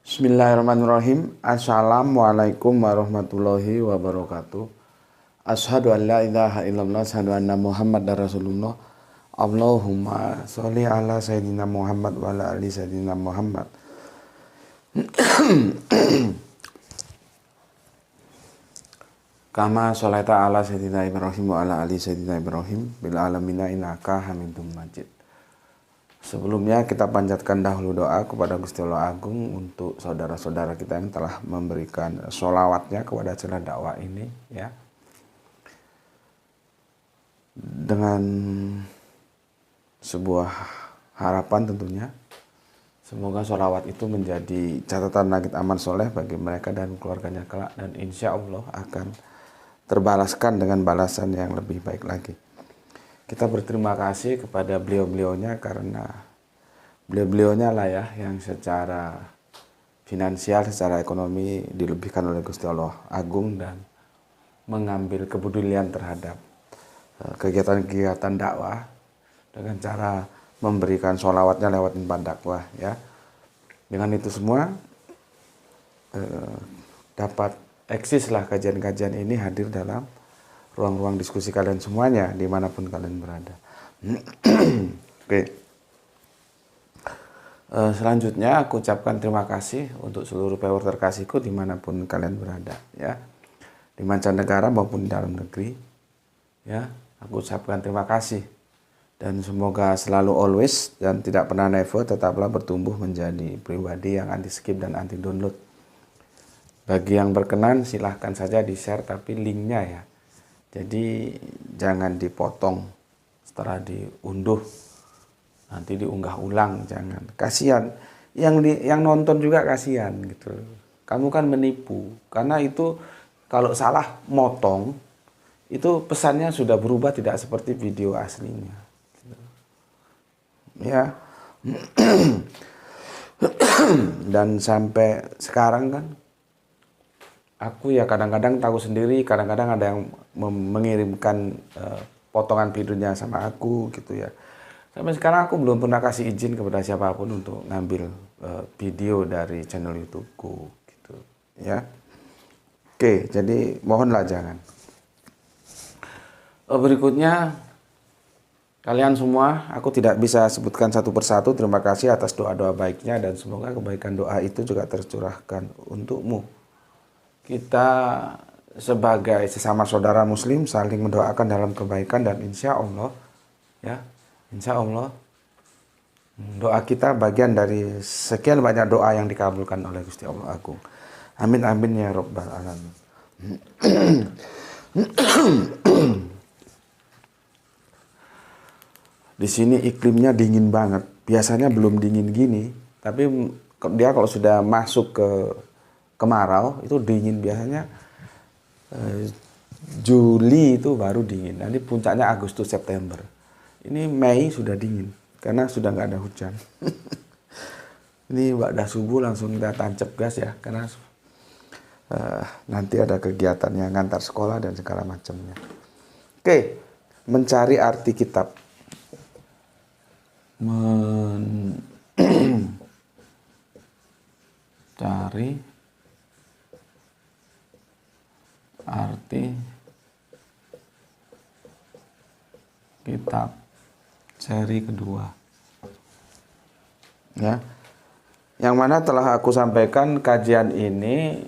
Bismillahirrahmanirrahim. Assalamualaikum warahmatullahi wabarakatuh. Asyhadu an la ilaha illallah, asyhadu anna Muhammadar Rasulullah. Allahumma sholli ala sayyidina Muhammad wa ala ali sayyidina Muhammad. Kama sholaita ala sayyidina Ibrahim wa ala ali sayyidina Ibrahim bil alamina innaka Hamidum Majid. Sebelumnya kita panjatkan dahulu doa kepada Gusti Allah Agung untuk saudara-saudara kita yang telah memberikan sholawatnya kepada channel dakwah ini, ya. Dengan sebuah harapan tentunya, semoga sholawat itu menjadi catatan langit amal soleh bagi mereka dan keluarganya kelak, dan insya Allah akan terbalaskan dengan balasan yang lebih baik lagi. Kita berterima kasih kepada beliau-beliaunya karena beliau-beliaunya lah ya yang secara finansial, secara ekonomi dilebihkan oleh Gusti Allah Agung dan mengambil kepedulian terhadap kegiatan-kegiatan dakwah dengan cara memberikan sholawatnya lewat tempat dakwah, ya. Dengan itu semua dapat eksislah kajian-kajian ini hadir dalam ruang-ruang diskusi kalian semuanya dimanapun kalian berada. Oke. Selanjutnya aku ucapkan terima kasih untuk seluruh viewer terkasihku dimanapun kalian berada, ya, di mancanegara maupun di dalam negeri, ya. Aku ucapkan terima kasih dan semoga selalu always dan tidak pernah never tetaplah bertumbuh menjadi pribadi yang anti skip dan anti download. Bagi yang berkenan silahkan saja di share, tapi linknya ya, jadi jangan dipotong setelah diunduh, nanti diunggah ulang, jangan. Kasihan yang nonton juga kasihan gitu. Kamu kan menipu, karena itu kalau salah motong itu pesannya sudah berubah tidak seperti video aslinya. Ya. Dan sampai sekarang kan aku ya kadang-kadang tahu sendiri, kadang-kadang ada yang mengirimkan potongan videonya sama aku gitu ya. Sampai sekarang aku belum pernah kasih izin kepada siapapun untuk ngambil video dari channel YouTubeku gitu, ya. Oke, jadi mohonlah jangan. Berikutnya kalian semua, aku tidak bisa sebutkan satu persatu. Terima kasih atas doa-doa baiknya dan semoga kebaikan doa itu juga tercurahkan untukmu. Kita sebagai sesama saudara muslim saling mendoakan dalam kebaikan dan insya Allah, ya, insya Allah doa kita bagian dari sekian banyak doa yang dikabulkan oleh Gusti Allah Agung. Amin amin ya rabbal alamin. Di sini iklimnya dingin banget. Biasanya belum dingin gini, tapi dia kalau sudah masuk ke kemarau itu dingin. Biasanya Juli itu baru dingin. Nanti puncaknya Agustus September. Ini Mei sudah dingin karena sudah nggak ada hujan. Ini pada subuh langsung kita tancap gas ya, karena nanti ada kegiatannya ngantar sekolah dan segala macamnya. Oke, mencari arti kitab. Mencari arti kitab seri kedua, ya, yang mana telah aku sampaikan kajian ini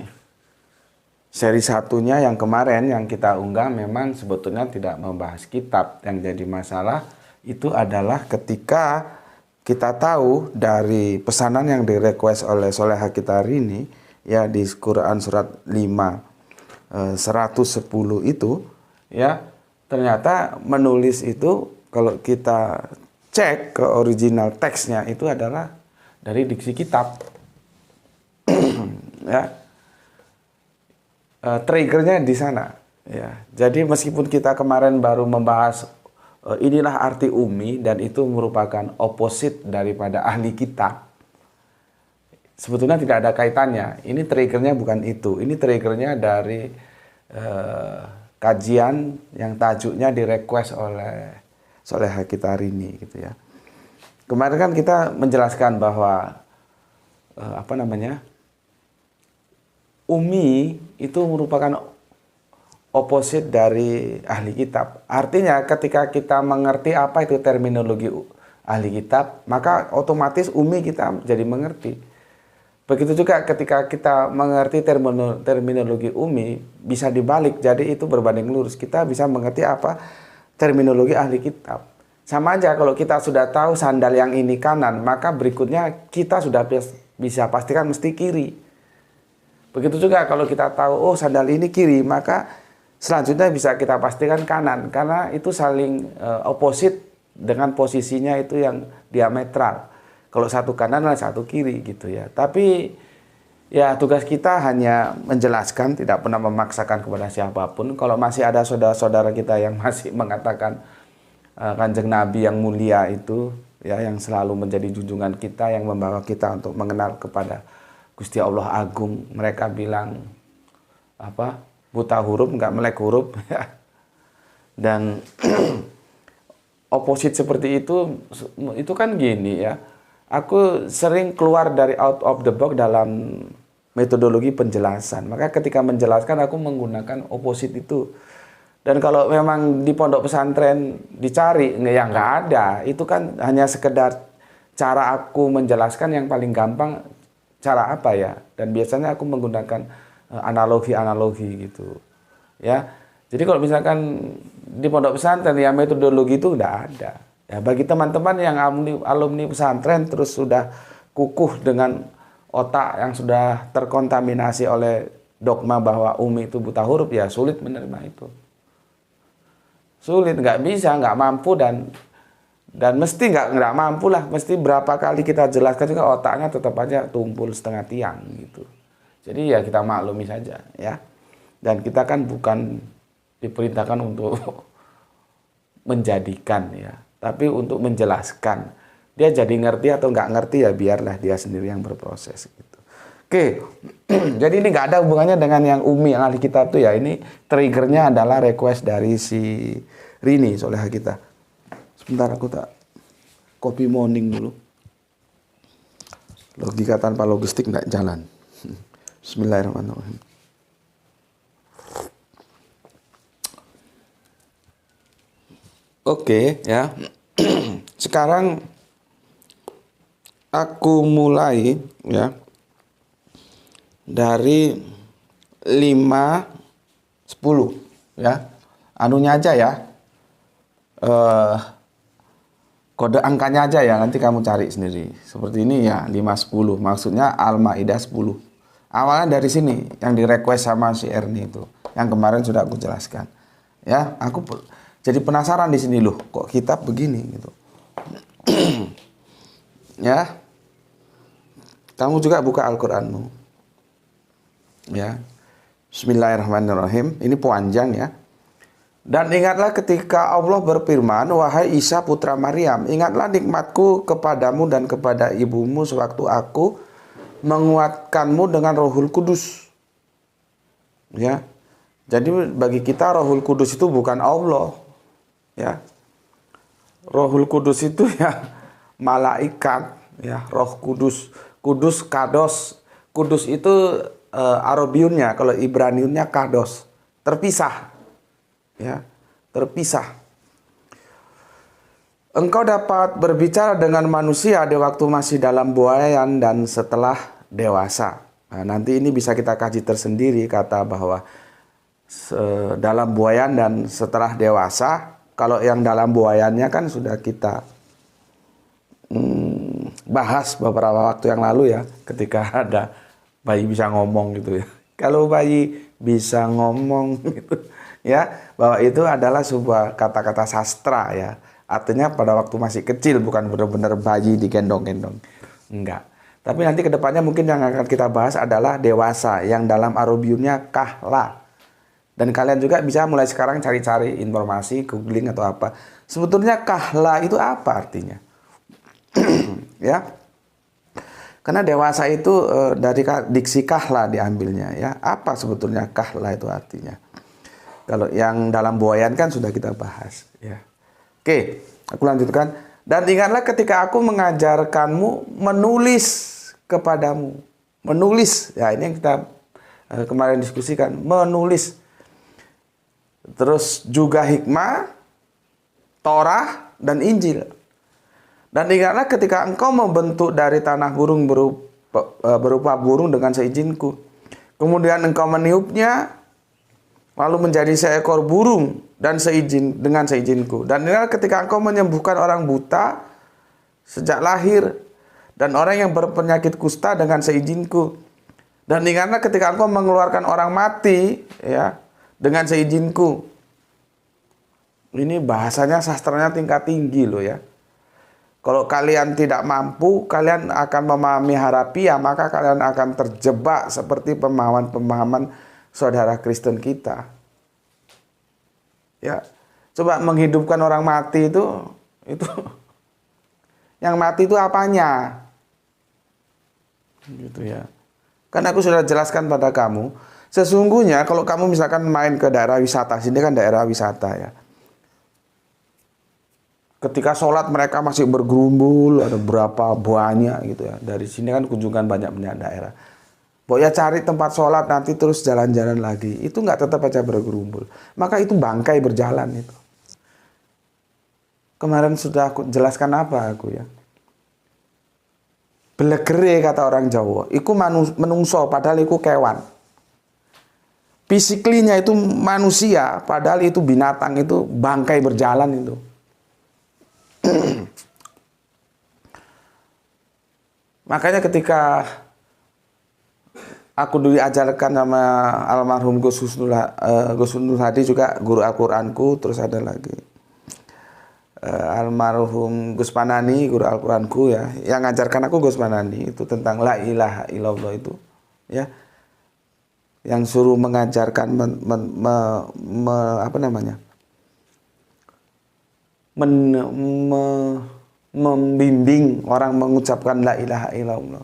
seri satunya yang kemarin yang kita unggah memang sebetulnya tidak membahas kitab. Yang jadi masalah itu adalah ketika kita tahu dari pesanan yang direquest oleh Soleha kita hari ini, ya, di Quran surat 5 110 itu, ya, ternyata menulis itu kalau kita cek ke original teksnya itu adalah dari diksi kitab. Ya, triggernya di sana, ya. Jadi meskipun kita kemarin baru membahas inilah arti Umi dan itu merupakan opposite daripada ahli kitab, sebetulnya tidak ada kaitannya. Ini triggernya bukan itu. Ini triggernya dari kajian yang tajuknya direquest oleh Soleha kita hari ini, gitu ya. Kemarin kan kita menjelaskan bahwa Umi itu merupakan opposite dari ahli kitab. Artinya ketika kita mengerti apa itu terminologi ahli kitab, maka otomatis umi kita jadi mengerti. Begitu juga ketika kita mengerti terminologi umi, bisa dibalik, jadi itu berbanding lurus. Kita bisa mengerti apa terminologi ahli kitab. Sama aja kalau kita sudah tahu sandal yang ini kanan, maka berikutnya kita sudah bisa pastikan mesti kiri. Begitu juga kalau kita tahu, oh sandal ini kiri, maka selanjutnya bisa kita pastikan kanan. Karena itu saling opposite dengan posisinya itu yang diametral. Kalau satu kanan dan satu kiri gitu ya. Tapi ya tugas kita hanya menjelaskan, tidak pernah memaksakan kepada siapapun. Kalau masih ada saudara-saudara kita yang masih mengatakan Kanjeng Nabi yang mulia itu, ya yang selalu menjadi junjungan kita, yang membawa kita untuk mengenal kepada Gusti Allah Agung. Mereka bilang apa? Buta huruf, nggak melek huruf. Dan opposite seperti itu kan gini ya. Aku sering keluar dari out of the box dalam metodologi penjelasan. Maka ketika menjelaskan aku menggunakan opposite itu. Dan kalau memang di pondok pesantren dicari, ya nggak ada. Itu kan hanya sekedar cara aku menjelaskan yang paling gampang. Cara apa ya? Dan biasanya aku menggunakan analogi-analogi gitu. Ya. Jadi kalau misalkan di pondok pesantren ya metodologi itu nggak ada. Ya, bagi teman-teman yang alumni pesantren terus sudah kukuh dengan otak yang sudah terkontaminasi oleh dogma bahwa umi itu buta huruf, ya sulit menerima itu. Sulit, nggak bisa, nggak mampu dan mesti nggak mampu lah. Mesti berapa kali kita jelaskan juga otaknya tetap aja tumpul setengah tiang gitu. Jadi ya kita maklumi saja ya. Dan kita kan bukan diperintahkan untuk menjadikan ya. Tapi untuk menjelaskan, dia jadi ngerti atau nggak ngerti ya biarlah dia sendiri yang berproses gitu. Oke, jadi ini nggak ada hubungannya dengan yang umi yang ahli kitab itu ya. Ini triggernya adalah request dari si Rini soleha kita. Sebentar aku tak copy morning dulu. Logika tanpa logistik nggak jalan. Bismillahirrahmanirrahim. Oke ya. Sekarang aku mulai ya dari 5 10 ya. Anunya aja ya. Kode angkanya aja ya, nanti kamu cari sendiri. Seperti ini ya, 5 10. Maksudnya Al-Maidah 10. Awalnya dari sini yang di request sama si Erni itu. Yang kemarin sudah aku jelaskan. Ya, aku jadi penasaran di sini loh, kok kitab begini gitu. Ya. Kamu juga buka Al-Qur'anmu. Ya. Bismillahirrahmanirrahim. Ini panjang ya. Dan ingatlah ketika Allah berfirman, wahai Isa putra Maryam, ingatlah nikmatku kepadamu dan kepada ibumu sewaktu aku menguatkanmu dengan Rohul Kudus. Ya. Jadi bagi kita Rohul Kudus itu bukan Allah. Ya, Rohul Kudus itu ya malaikat, ya Roh Kudus, Kudus Kados, Kudus itu Arabiunnya, kalau Ibraniunnya Kados, terpisah, ya terpisah. Engkau dapat berbicara dengan manusia di waktu masih dalam buayan dan setelah dewasa. Nah, nanti ini bisa kita kaji tersendiri kata bahwa dalam buayan dan setelah dewasa. Kalau yang dalam buayannya kan sudah kita bahas beberapa waktu yang lalu ya, ketika ada bayi bisa ngomong gitu ya. Kalau bayi bisa ngomong gitu ya, bahwa itu adalah sebuah kata-kata sastra ya. Artinya pada waktu masih kecil, bukan benar-benar bayi digendong-gendong. Enggak. Tapi nanti kedepannya mungkin yang akan kita bahas adalah dewasa, yang dalam Arabiunnya kahla. Dan kalian juga bisa mulai sekarang cari-cari informasi, googling atau apa. Sebetulnya kahla itu apa artinya? Ya. Karena dewasa itu dari diksi kahla diambilnya ya. Apa sebetulnya kahla itu artinya? Kalau yang dalam buayan kan sudah kita bahas ya. Oke, aku lanjutkan. Dan ingatlah ketika aku mengajarkanmu menulis kepadamu. Menulis. Ya, ini yang kita kemarin diskusikan, menulis. Terus juga hikmah, Torah, dan Injil. Dan ingatlah ketika engkau membentuk dari tanah burung berupa burung dengan seizinku. Kemudian engkau meniupnya, lalu menjadi seekor burung dengan seizinku. Dan ingatlah ketika engkau menyembuhkan orang buta sejak lahir, dan orang yang berpenyakit kusta dengan seizinku. Dan ingatlah ketika engkau mengeluarkan orang mati, ya, dengan seizinku. Ini bahasanya, sastranya tingkat tinggi loh ya. Kalau kalian tidak mampu, kalian akan memahami harafiah, maka kalian akan terjebak seperti pemahaman-pemahaman saudara Kristen kita. Ya, coba menghidupkan orang mati itu yang mati itu apanya? Gitu ya. Kan aku sudah jelaskan pada kamu, sesungguhnya kalau kamu misalkan main ke daerah wisata, sini kan daerah wisata ya. Ketika sholat mereka masih bergerumbul, ada berapa banyak gitu ya. Dari sini kan kunjungan banyak daerah. Pokoknya cari tempat sholat nanti terus jalan-jalan lagi. Itu nggak tetap aja bergerumbul. Maka itu bangkai berjalan itu. Kemarin sudah aku jelaskan apa aku ya. Belegere kata orang Jawa. Iku menungso padahal iku kewan. Fisiklinya itu manusia padahal itu binatang, itu bangkai berjalan itu. Makanya ketika aku dulu diajarkan sama almarhum Gus Husnul Hadi juga guru Al-Quranku, terus ada lagi almarhum Gus Panani guru Al-Quranku ya, yang ngajarkan aku Gus Panani itu tentang la ilaha illallah itu ya, yang suruh mengajarkan membimbing orang mengucapkan la ilaha illallah.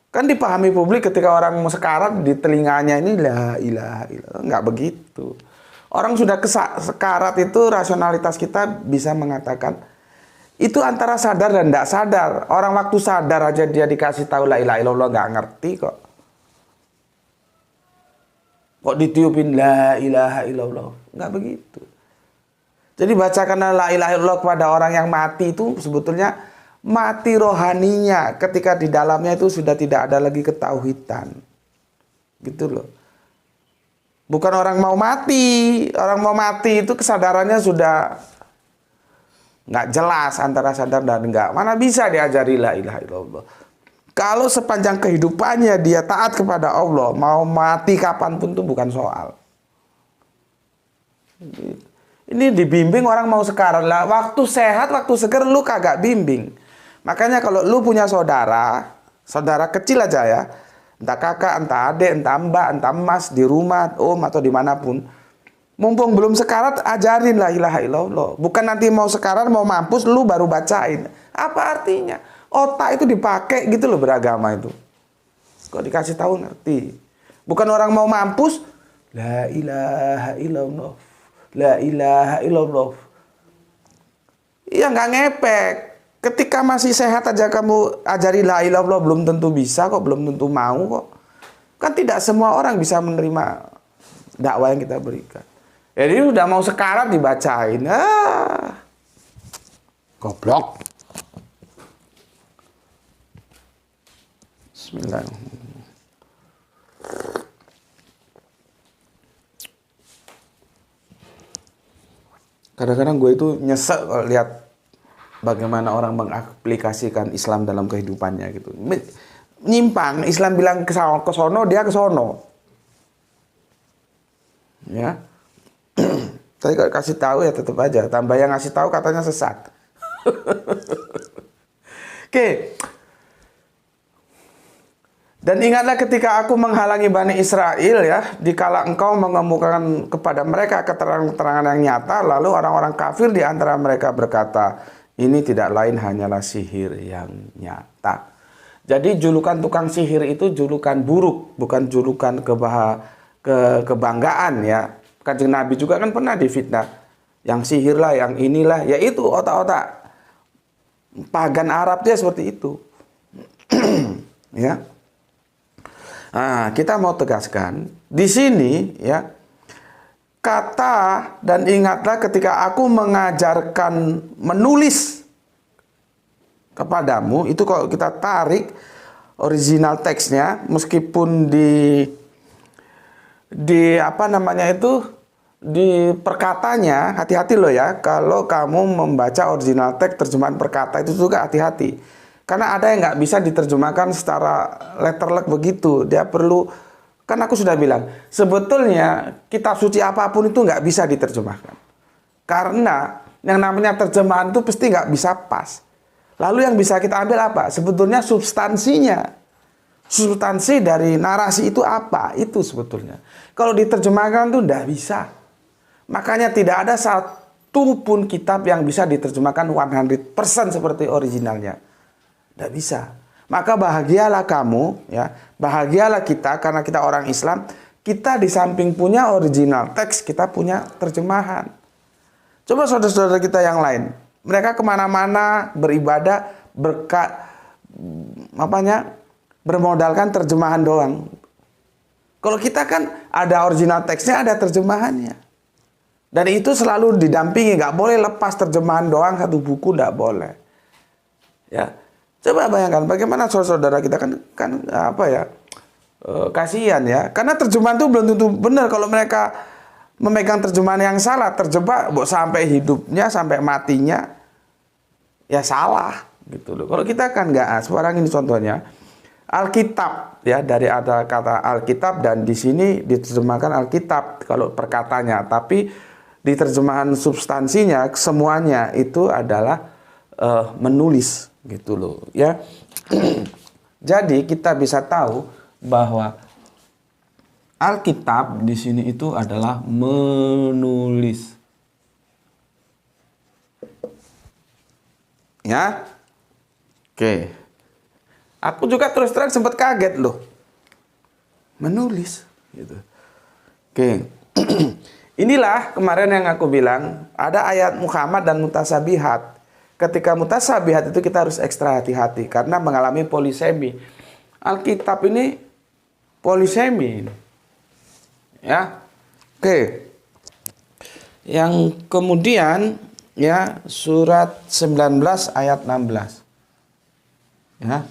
Kan dipahami publik ketika orang sekarat di telinganya ini la ilaha illallah. Nggak begitu. Orang sudah sekarat itu rasionalitas kita bisa mengatakan itu antara sadar dan tidak sadar. Orang waktu sadar aja dia dikasih tahu la ilaha illallah nggak ngerti kok. Kok ditiupin la ilaha illallah? Nggak begitu. Jadi bacakanlah la ilaha illallah kepada orang yang mati itu sebetulnya mati rohaninya, ketika di dalamnya itu sudah tidak ada lagi ketauhidan. Gitu loh. Bukan orang mau mati. Orang mau mati itu kesadarannya sudah nggak jelas antara sadar dan enggak. Mana bisa diajari la ilaha illallah. Kalau sepanjang kehidupannya dia taat kepada Allah, mau mati kapanpun itu bukan soal. Gitu. Ini dibimbing orang mau sekarang lah. Waktu sehat, waktu seger lu kagak bimbing. Makanya kalau lu punya saudara kecil aja ya, entah kakak, entah adik, entah mbak, entah mas, di rumah, om atau dimanapun, mumpung belum sekarat, ajarin la ilaha illallah. Bukan nanti mau sekarat, mau mampus, lu baru bacain. Apa artinya? Otak itu dipakai gitu loh beragama itu. Kok dikasih tahu ngerti. Bukan orang mau mampus, la ilaha illallah. La ilaha illallah. Iya nggak ngepek. Ketika masih sehat aja kamu ajari la ilaha illallah belum tentu bisa kok, belum tentu mau kok. Kan tidak semua orang bisa menerima dakwah yang kita berikan. Jadi udah mau sekarat dibacain. Goblok. Bismillahirrahmanirrahim. Kadang-kadang gue itu nyesek kalau lihat bagaimana orang mengaplikasikan Islam dalam kehidupannya gitu. Nyimpang, Islam bilang ke sono, dia ke sono. Ya. Tapi kalau kasih tahu ya tetap aja. Tambah yang ngasih tahu katanya sesat. Oke. Dan ingatlah ketika aku menghalangi Bani Israel ya, dikala engkau mengemukakan kepada mereka keterangan-keterangan yang nyata, lalu orang-orang kafir di antara mereka berkata, ini tidak lain hanyalah sihir yang nyata. Jadi julukan tukang sihir itu julukan buruk, bukan julukan kebanggaan ya. Kanjeng Nabi juga kan pernah difitnah. Yang sihir lah, yang inilah, yaitu otak-otak pagan Arab dia seperti itu. Ya. Nah, kita mau tegaskan di sini ya, kata dan ingatlah ketika aku mengajarkan menulis kepadamu, itu kalau kita tarik original teksnya, meskipun di apa namanya itu, di perkatanya, hati-hati loh ya, kalau kamu membaca original teks terjemahan perkata itu juga hati-hati. Karena ada yang nggak bisa diterjemahkan secara letterlek begitu. Dia perlu, kan aku sudah bilang, sebetulnya kitab suci apapun itu nggak bisa diterjemahkan. Karena yang namanya terjemahan itu pasti nggak bisa pas. Lalu yang bisa kita ambil apa? Sebetulnya substansinya. Substansi dari narasi itu apa? Itu sebetulnya. Kalau diterjemahkan itu nggak bisa. Makanya tidak ada satu pun kitab yang bisa diterjemahkan 100% seperti originalnya. Tidak bisa. Maka bahagialah kamu, ya, bahagialah kita karena kita orang Islam. Kita di samping punya original teks, kita punya terjemahan. Coba saudara-saudara kita yang lain, mereka kemana-mana beribadah bermodalkan terjemahan doang. Kalau kita kan ada original teksnya, ada terjemahannya. Dan itu selalu didampingi, nggak boleh lepas terjemahan doang satu buku, nggak boleh. Ya, coba bayangkan bagaimana saudara kita kan apa ya, kasihan ya, karena terjemahan itu belum tentu benar. Kalau mereka memegang terjemahan yang salah, terjebak sampai hidupnya, sampai matinya, ya salah gitu loh. Kalau kita kan nggak, sekarang ini contohnya Alkitab ya, dari ada kata Alkitab dan di sini diterjemahkan Alkitab kalau perkatanya, tapi di terjemahan substansinya semuanya itu adalah menulis gitu loh ya. Jadi kita bisa tahu bahwa Alkitab di sini itu adalah menulis. Ya. Oke. Aku juga terus terang sempat kaget loh. Menulis gitu. Oke. Inilah kemarin yang aku bilang, ada ayat Muhammad dan mutasabihat. Ketika mutasabihat itu kita harus ekstra hati-hati karena mengalami polisemi. Alkitab ini polisemi. Ya. Oke. Yang kemudian ya, surat 19 ayat 16. Ya.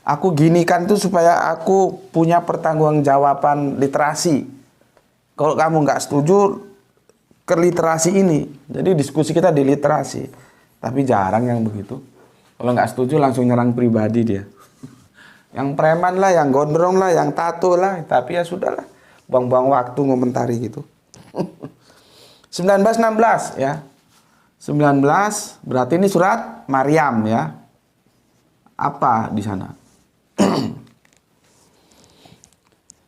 Aku ginikan tuh supaya aku punya pertanggungjawaban literasi. Kalau kamu nggak setuju ke literasi ini, jadi diskusi kita di literasi. Tapi jarang yang begitu. Kalau nggak setuju langsung nyerang pribadi dia. Yang preman lah, yang gondrong lah, yang tato lah. Tapi ya sudahlah, buang-buang waktu ngomentari gitu. 19:16 ya. 19 berarti ini surat Maryam ya. Apa di sana?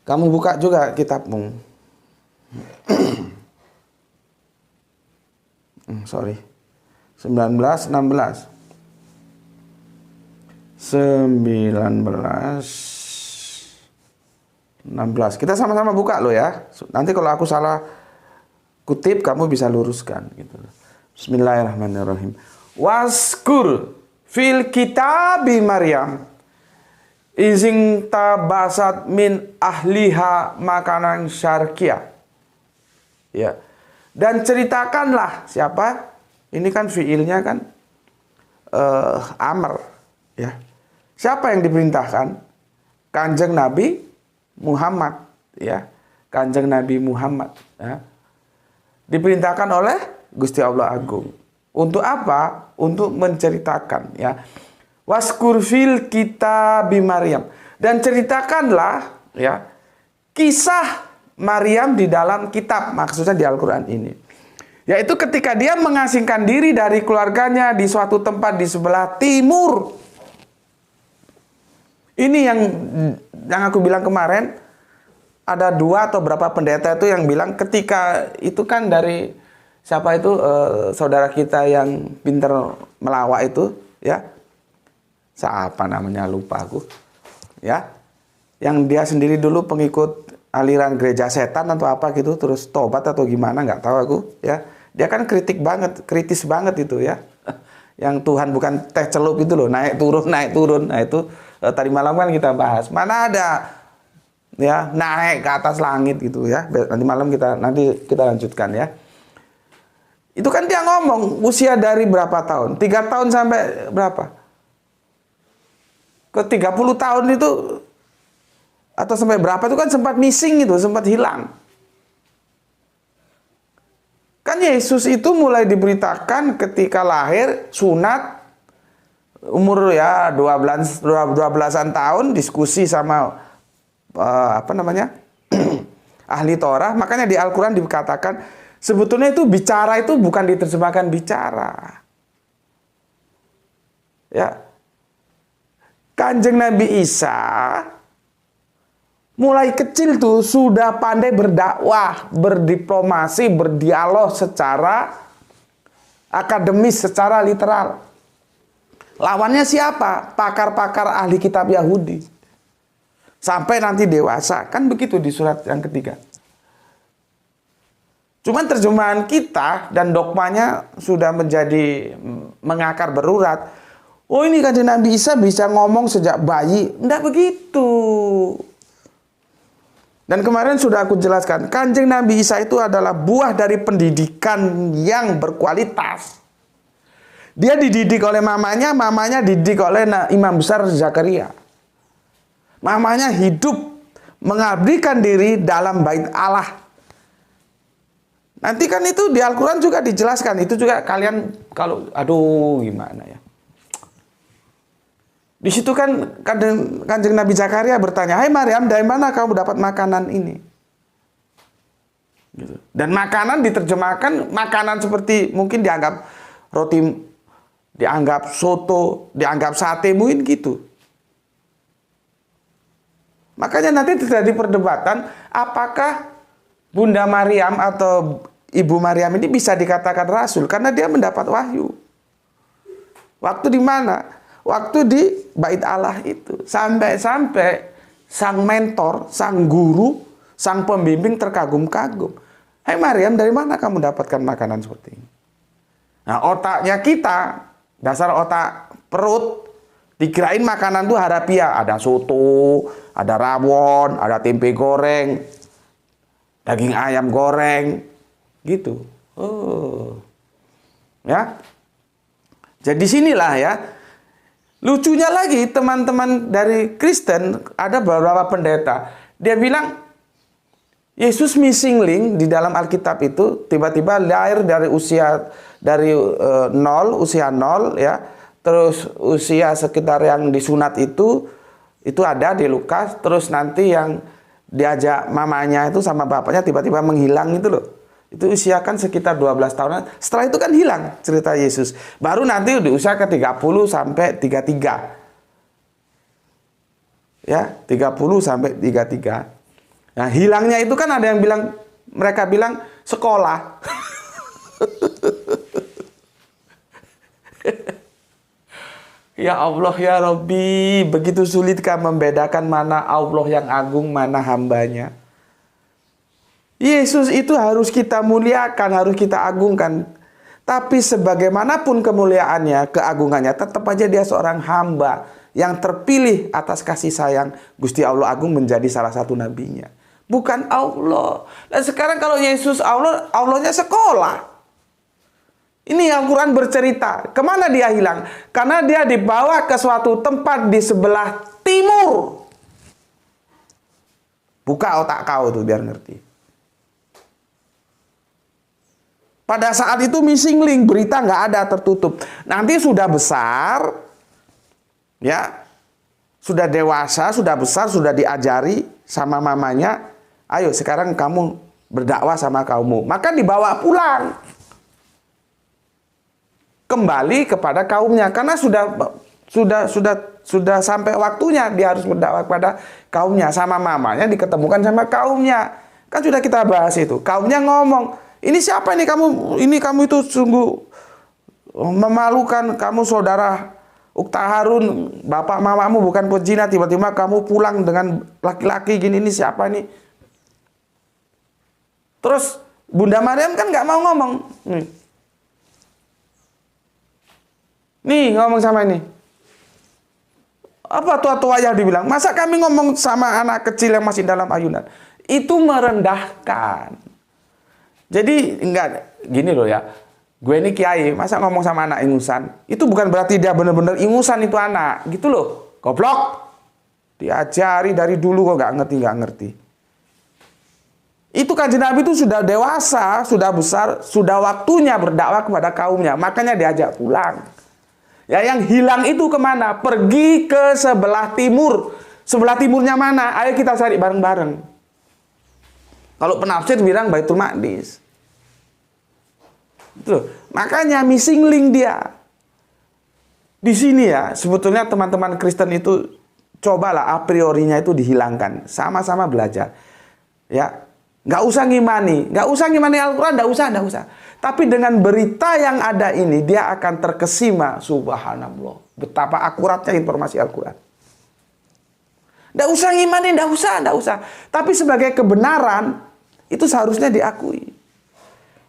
Kamu buka juga kitabmu. Sorry. 19:16. 19:16. Kita sama-sama buka loh ya. Nanti kalau aku salah kutip kamu bisa luruskan gitu. Bismillahirrahmanirrahim. Waskur fil kitabi Maryam izin tabasat min ahliha makanan syarqiyah. Ya. Dan ceritakanlah siapa? Ini kan fiilnya kan amr ya. Siapa yang diperintahkan? Kanjeng Nabi Muhammad ya. Kanjeng Nabi Muhammad ya. Diperintahkan oleh Gusti Allah Agung. Untuk apa? Untuk menceritakan ya. Waskur fil kitabi Maryam, dan ceritakanlah ya kisah Maryam di dalam kitab, maksudnya di Al-Quran ini. Yaitu ketika dia mengasingkan diri dari keluarganya di suatu tempat di sebelah timur. Ini yang aku bilang kemarin, ada dua atau berapa pendeta itu yang bilang ketika itu kan dari siapa itu saudara kita yang pinter melawak itu ya. Siapa namanya lupa aku. Ya. Yang dia sendiri dulu pengikut aliran gereja setan atau apa gitu, terus tobat atau gimana nggak tahu aku ya. Dia kan kritis banget itu ya. Yang Tuhan bukan teh celup itu loh, naik turun. Nah itu tadi malam kan kita bahas. Mana ada ya, naik ke atas langit gitu ya. Nanti malam nanti kita lanjutkan ya. Itu kan dia ngomong usia dari berapa tahun? 3 tahun sampai berapa? Ke 30 tahun itu atau sampai berapa itu kan sempat missing gitu, sempat hilang. Kan Yesus itu mulai diberitakan ketika lahir, sunat, umur ya 12-an tahun, diskusi sama ahli Torah. Makanya di Al-Quran dikatakan sebetulnya itu bicara itu bukan diterjemahkan bicara. Ya. Kanjeng Nabi Isa mulai kecil tuh sudah pandai berdakwah, berdiplomasi, berdialog secara akademis, secara literal. Lawannya siapa? Pakar-pakar ahli kitab Yahudi. Sampai nanti dewasa. Kan begitu di surat yang ketiga. Cuman terjemahan kita dan dogmanya sudah menjadi mengakar berurat. Oh, ini Kanjeng Nabi Isa bisa ngomong sejak bayi. Enggak begitu. Dan kemarin sudah aku jelaskan, Kanjeng Nabi Isa itu adalah buah dari pendidikan yang berkualitas. Dia dididik oleh mamanya, mamanya dididik oleh Imam Besar Zakaria. Mamanya hidup mengabdikan diri dalam bait Allah. Nanti kan itu di Al-Quran juga dijelaskan. Itu juga kalian kalau, gimana ya. Di situ kan Kanjeng Nabi Zakaria bertanya, "Hai Maryam, dari mana kamu dapat makanan ini?" Gitu. Dan makanan diterjemahkan makanan seperti mungkin dianggap roti, dianggap soto, dianggap sate, mungkin gitu. Makanya nanti terjadi perdebatan apakah Bunda Maryam atau Ibu Maryam ini bisa dikatakan rasul karena dia mendapat wahyu. Waktu di mana? Waktu di bait Allah itu. Sampai-sampai sang mentor, sang guru, sang pembimbing terkagum-kagum. "Hai Maryam, dari mana kamu dapatkan makanan seperti ini?" Nah, otaknya kita, dasar otak perut, dikirain makanan itu harafiah. Ada soto, ada rawon, ada tempe goreng, daging ayam goreng, gitu. Oh. Ya. Jadi sinilah ya. Lucunya lagi, teman-teman dari Kristen, ada beberapa pendeta, dia bilang, Yesus missing link di dalam Alkitab itu, tiba-tiba lahir dari usia usia 0, ya. Terus usia sekitar yang disunat itu ada di Lukas, terus nanti yang diajak mamanya itu sama bapaknya tiba-tiba menghilang itu loh. Itu usia kan sekitar 12 tahunan. Setelah itu kan hilang cerita Yesus. Baru nanti di usia ke 30 sampai 33. Ya, 30 sampai 33. Nah, hilangnya itu kan ada yang bilang, mereka bilang sekolah. Ya Allah, ya Rabbi, begitu sulitkah membedakan mana Allah yang agung, mana hambanya? Yesus itu harus kita muliakan, harus kita agungkan. Tapi sebagaimanapun kemuliaannya, keagungannya, tetap aja dia seorang hamba yang terpilih atas kasih sayang Gusti Allah Agung menjadi salah satu nabinya. Bukan Allah. Dan sekarang kalau Yesus Allah, Allahnya sekolah. Ini Al-Quran bercerita. Kemana dia hilang? Karena dia dibawa ke suatu tempat di sebelah timur. Buka otak kau tuh biar ngerti. Pada saat itu missing link, berita nggak ada, tertutup. Nanti sudah besar, ya, sudah dewasa, sudah besar, sudah diajari sama mamanya. Ayo sekarang kamu berdakwah sama kaummu. Maka dibawa pulang, kembali kepada kaumnya, karena sudah sampai waktunya dia harus berdakwah kepada kaumnya. Sama mamanya diketemukan sama kaumnya. Kan sudah kita bahas itu. Kaumnya ngomong, ini siapa ini kamu? Ini kamu itu sungguh memalukan. Kamu saudara Ukta Harun, bapak mamamu bukan pezina. Tiba-tiba kamu pulang dengan laki-laki gini. Ini siapa ini? Terus Bunda Maryam kan nggak mau ngomong. Nih ngomong sama ini. Apa tua-tua yang dibilang? Masa kami ngomong sama anak kecil yang masih dalam ayunan? Itu merendahkan. Jadi enggak gini loh ya. Gue ini kiai, masa ngomong sama anak ingusan? Itu bukan berarti dia benar-benar ingusan itu anak, gitu loh. Goblok. Diajari dari dulu kok nggak ngerti. Itu Kanjeng Nabi itu sudah dewasa, sudah besar, sudah waktunya berdakwah kepada kaumnya. Makanya diajak pulang. Ya, yang hilang itu kemana? Pergi ke sebelah timur. Sebelah timurnya mana? Ayo kita cari bareng-bareng. Kalau penafsir bilang Baitul Maqdis. Itu. Makanya missing link dia. Di sini ya, sebetulnya teman-teman Kristen itu cobalah a priorinya itu dihilangkan. Sama-sama belajar. Ya, nggak usah ngimani Al-Quran, nggak usah. Tapi dengan berita yang ada ini, dia akan terkesima, subhanallah. Betapa akuratnya informasi Al-Quran. Nggak usah ngimani, nggak usah. Tapi sebagai kebenaran, itu seharusnya diakui.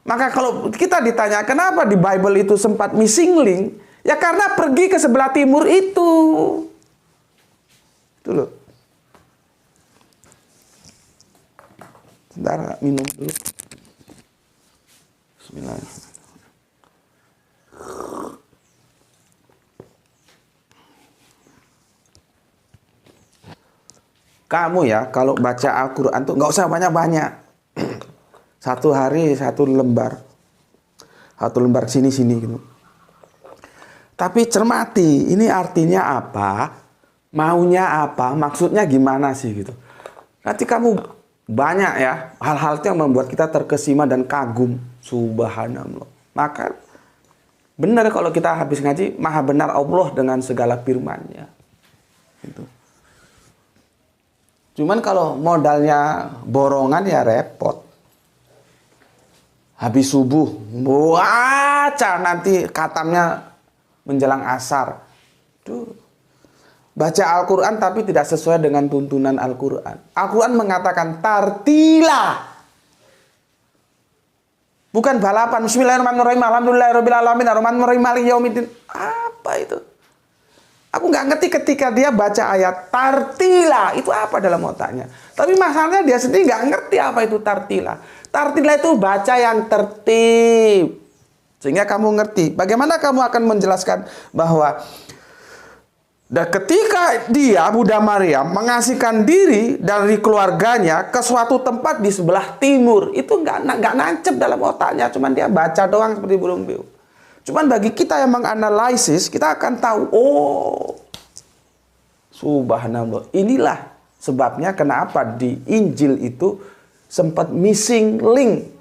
Maka kalau kita ditanya, kenapa di Bible itu sempat missing link? Ya karena pergi ke sebelah timur itu. Itu loh. Sebentar, minum dulu. Bismillahirrahmanirrahim. Kamu ya, kalau baca Al-Quran tuh nggak usah banyak-banyak. Satu hari, satu lembar. Satu lembar sini-sini gitu. Tapi cermati, ini artinya apa? Maunya apa? Maksudnya gimana sih gitu. Nanti kamu banyak ya hal-hal yang membuat kita terkesima dan kagum. Subhanallah. Maka benar kalau kita habis ngaji, maha benar Allah dengan segala firman-Nya. Gitu. Cuman kalau modalnya borongan ya repot. Habis subuh, baca nanti katamnya menjelang asar. Tuh. Baca Al-Quran tapi tidak sesuai dengan tuntunan Al-Quran. Al-Quran mengatakan tartila. Bukan balapan. Bismillahirrahmanirrahim. Alhamdulillahirrahmanirrahim. Ar-Rahmanirrahim. Maliki yaumiddin. Apa itu? Aku nggak ngerti ketika dia baca ayat tartila. Itu apa dalam otaknya. Tapi masalahnya dia sendiri nggak ngerti apa itu tartila. Tartila itu baca yang tertib. Sehingga kamu ngerti. Bagaimana kamu akan menjelaskan bahwa dan ketika dia, Bunda Maryam, mengasihkan diri dari keluarganya ke suatu tempat di sebelah timur. Itu nggak nancep dalam otaknya. Cuman dia baca doang seperti burung beo. Cuman bagi kita yang menganalisis, kita akan tahu. Oh, subhanallah. Inilah sebabnya kenapa di Injil itu sempat missing link.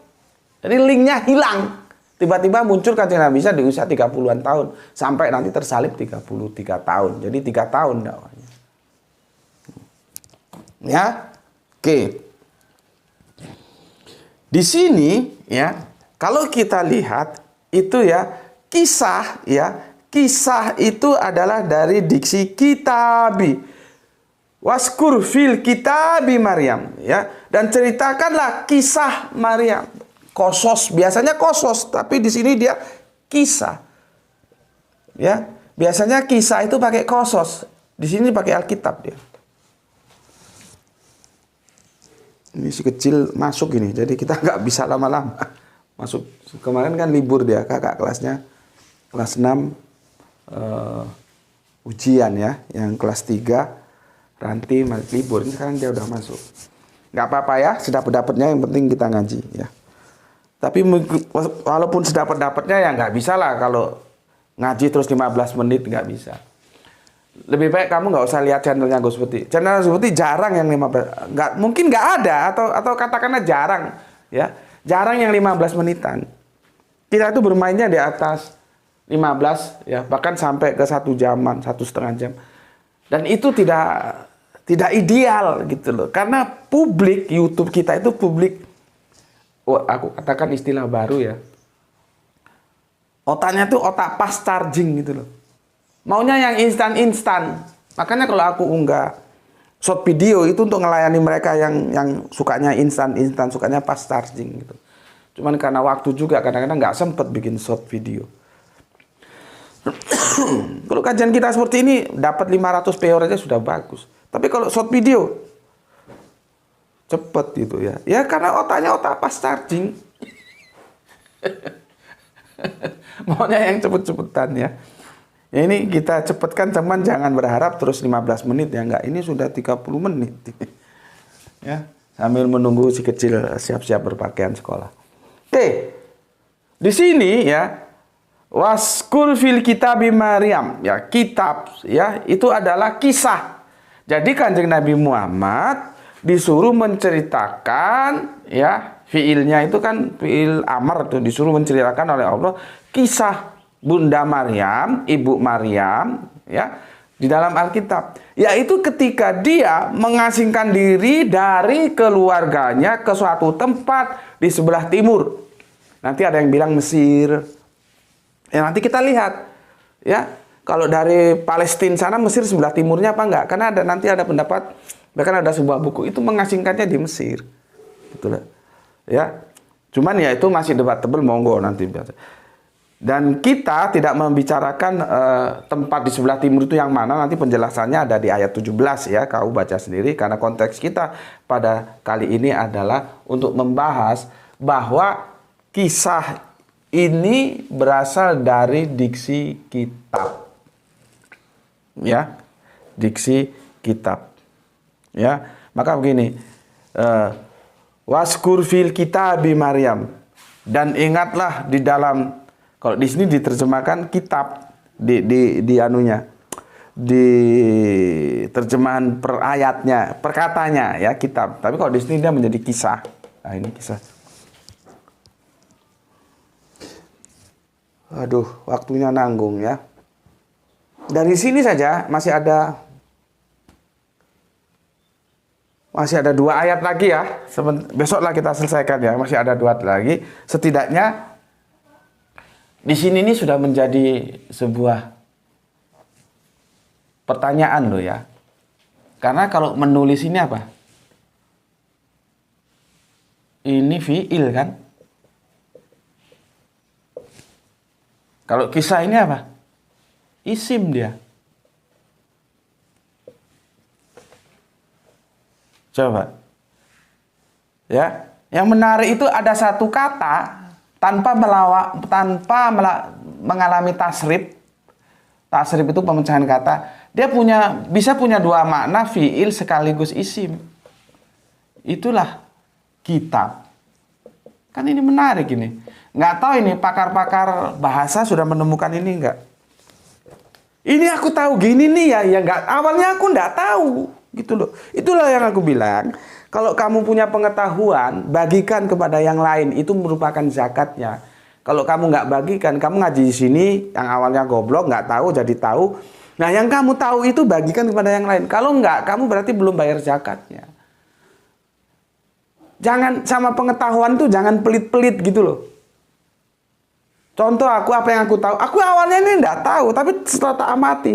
Jadi linknya hilang. Tiba-tiba muncul Kanjeng Nabi Isa di usia 30-an tahun. Sampai nanti tersalib 33 tahun. Jadi 3 tahun dakwahnya. Ya. Oke. Di sini ya, kalau kita lihat itu ya, kisah itu adalah dari diksi kitabi. Waskur fil kitabi Maryam ya, dan ceritakanlah kisah Maryam. Kosos, biasanya kosos, tapi di sini dia kisah. Ya, biasanya kisah itu pakai kosos. Di sini pakai Alkitab dia. Ini si kecil masuk ini, jadi kita nggak bisa lama-lama masuk. Kemarin kan libur dia, kakak kelasnya kelas 6 ujian ya, yang kelas 3 Ranti libur. Ini sekarang dia udah masuk. Nggak apa-apa ya, sedapat-dapatnya yang penting kita ngaji ya. Tapi walaupun sedapat-dapatnya ya nggak bisa lah kalau ngaji terus 15 menit, nggak bisa. Lebih baik kamu nggak usah lihat channelnya Gus Putih. Channel Gus Putih jarang yang 15, mungkin nggak ada atau katakanlah jarang ya. Jarang yang 15 menitan. Kita itu bermainnya di atas 15 ya, bahkan sampai ke 1 jaman, 1,5 jam. Dan itu tidak ideal gitu loh. Karena publik YouTube kita itu publik, aku katakan istilah baru ya. Otaknya tuh otak fast charging gitu loh. Maunya yang instan-instan. Makanya kalau aku unggah short video itu untuk ngelayani mereka yang sukanya instan-instan, sukanya fast charging gitu. Cuman karena waktu juga kadang-kadang nggak sempet bikin short video. Kalau kajian kita seperti ini dapat 500 PO aja sudah bagus. Tapi kalau short video cepet gitu ya. Ya karena otaknya otak pas charging. Maunya yang cepet-cepetan ya. Ya ini kita cepetkan, cuman jangan berharap terus 15 menit ya, enggak. Ini sudah 30 menit. Ya, sambil menunggu si kecil siap-siap berpakaian sekolah. Oke. Di sini ya, waskur fil kitabi Maryam, ya kitab ya, itu adalah kisah. Jadi Kanjeng Nabi Muhammad disuruh menceritakan ya, fiilnya itu kan fiil amar tuh, disuruh menceritakan oleh Allah kisah Bunda Maryam, Ibu Maryam ya di dalam Alkitab, yaitu ketika dia mengasingkan diri dari keluarganya ke suatu tempat di sebelah timur. Nanti ada yang bilang Mesir. Ya nanti kita lihat ya, kalau dari Palestina sana Mesir sebelah timurnya apa enggak? Karena nanti ada pendapat, bahkan ada sebuah buku itu mengasingkannya di Mesir. Gitu lah. Ya. Cuman ya itu masih debatable, monggo nanti. Dan kita tidak membicarakan tempat di sebelah timur itu yang mana, nanti penjelasannya ada di ayat 17 ya, kau baca sendiri, karena konteks kita pada kali ini adalah untuk membahas bahwa kisah ini berasal dari diksi kitab. Ya, diksi kitab. Ya, maka begini, waskur fil kitabi Maryam, dan ingatlah di dalam, kalau di sini diterjemahkan kitab di anunya, di terjemahan per ayatnya, perkatanya ya kitab. Tapi kalau di sini dia menjadi kisah. Nah, ini kisah. Aduh, waktunya nanggung ya. Dari sini saja masih ada 2 ayat lagi ya. Besoklah kita selesaikan ya. Masih ada 2 lagi. Setidaknya di sini ini sudah menjadi sebuah pertanyaan loh ya. Karena kalau menulis ini apa? Ini fiil kan? Kalau kisah ini apa? Isim dia. Coba. Ya, yang menarik itu ada satu kata tanpa mengalami tasrif. Tasrif itu pemecahan kata. Dia bisa punya 2 makna, fiil sekaligus isim. Itulah kitab. Kan ini menarik ini. Nggak tahu ini pakar-pakar bahasa sudah menemukan ini nggak? Ini aku tahu gini nih ya, nggak. Awalnya aku nggak tahu, gitu loh. Itulah yang aku bilang. Kalau kamu punya pengetahuan, bagikan kepada yang lain. Itu merupakan zakatnya. Kalau kamu nggak bagikan, kamu ngaji di sini, yang awalnya goblok, nggak tahu, jadi tahu. Nah, yang kamu tahu itu bagikan kepada yang lain. Kalau nggak, kamu berarti belum bayar zakatnya. Jangan, sama pengetahuan tuh jangan pelit-pelit gitu loh. Contoh aku, apa yang aku tahu. Aku awalnya ini nggak tahu, tapi setelah tak amati.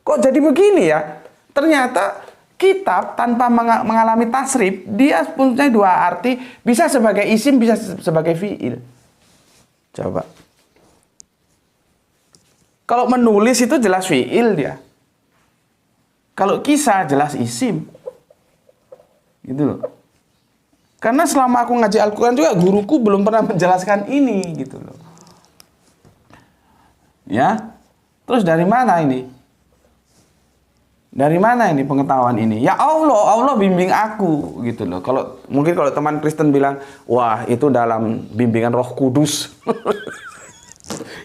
Kok jadi begini ya? Ternyata kitab tanpa mengalami tasrif, dia punya 2 arti, bisa sebagai isim, bisa sebagai fiil. Coba. Kalau menulis itu jelas fiil dia. Kalau kisah jelas isim. Gitu loh. Karena selama aku ngaji Al-Quran juga, guruku belum pernah menjelaskan ini, gitu loh. Ya. Terus dari mana ini? Dari mana ini pengetahuan ini? Ya Allah bimbing aku, gitu loh. Mungkin kalau teman Kristen bilang, wah itu dalam bimbingan Roh Kudus.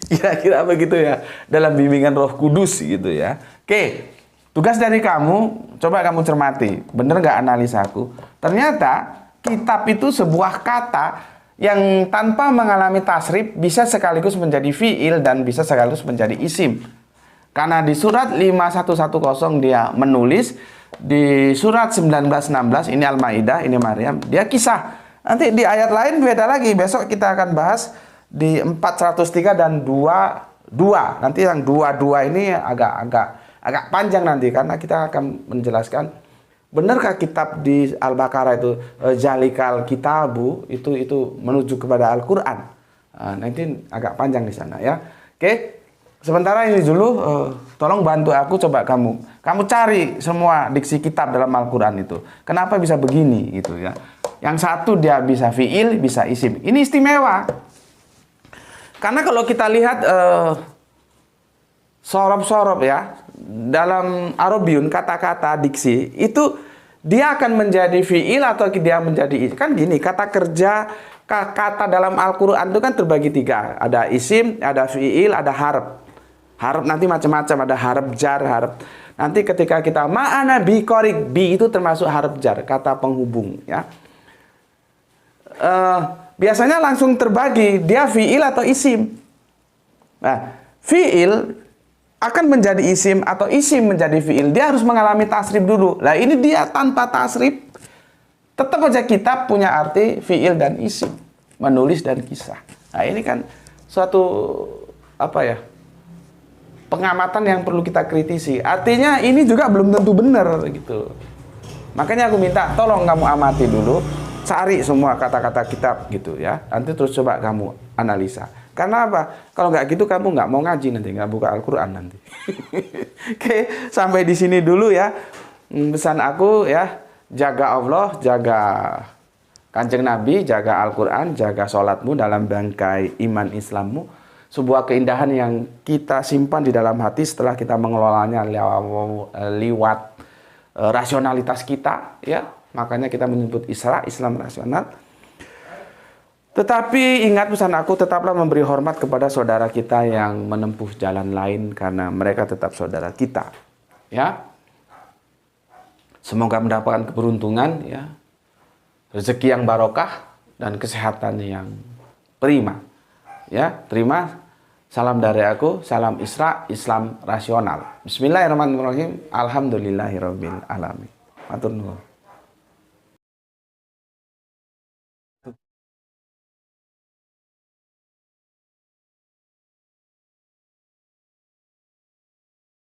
Kira-kira begitu ya, dalam bimbingan Roh Kudus gitu ya. Oke, tugas dari kamu, coba kamu cermati, bener nggak analisa aku? Ternyata kitab itu sebuah kata yang tanpa mengalami tasrif bisa sekaligus menjadi fiil dan bisa sekaligus menjadi isim. Karena di surat 5110 dia menulis, di surat 1916 ini Al-Maidah, ini Maryam, dia kisah. Nanti di ayat lain beda lagi. Besok kita akan bahas di 403 dan 22. Nanti yang 22 ini agak panjang nanti, karena kita akan menjelaskan benarkah kitab di Al-Baqarah itu zalikal kitabu itu menuju kepada Al-Qur'an. Nanti agak panjang di sana ya. Oke. Sementara ini dulu, tolong bantu aku, coba kamu cari semua diksi kitab dalam Al-Quran itu. Kenapa bisa begini gitu ya? Yang satu dia bisa fiil, bisa isim. Ini istimewa. Karena kalau kita lihat sorop-sorop ya, dalam Arabiun kata-kata diksi itu dia akan menjadi fiil atau dia menjadi isim. Kan gini, kata kerja, kata dalam Al-Quran itu kan terbagi 3. Ada isim, ada fiil, ada harf. Harf nanti macam-macam, ada harf jar, harf. Nanti ketika kita ma'ana bi qorik, bi itu termasuk harf jar, kata penghubung ya. Biasanya langsung terbagi, dia fiil atau isim. Nah, fiil akan menjadi isim atau isim menjadi fiil. Dia harus mengalami tasrif dulu. Nah, ini dia tanpa tasrif, tetap aja kitab punya arti fiil dan isim, menulis dan kisah. Nah, ini kan suatu pengamatan yang perlu kita kritisi. Artinya ini juga belum tentu benar gitu. Makanya aku minta tolong kamu amati dulu, cari semua kata-kata kitab gitu ya. Nanti terus coba kamu analisa. Karena apa? Kalau nggak gitu kamu nggak mau ngaji nanti, nggak buka Al-Quran nanti. Oke, sampai di sini dulu ya. Pesan aku ya, jaga Allah, jaga Kanjeng Nabi, jaga Al-Quran, jaga sholatmu dalam bangkai iman Islammu. Sebuah keindahan yang kita simpan di dalam hati setelah kita mengelolanya lewat rasionalitas kita, ya. Makanya kita menyebut Islam rasional. Tetapi ingat pesan aku, tetaplah memberi hormat kepada saudara kita yang menempuh jalan lain karena mereka tetap saudara kita, ya. Semoga mendapatkan keberuntungan, ya, rezeki yang barokah dan kesehatan yang prima. Ya, terima. Salam dari aku, salam Isra, Islam rasional. Bismillahirrahmanirrahim. Alhamdulillahirabbil alamin. Matur nuwun.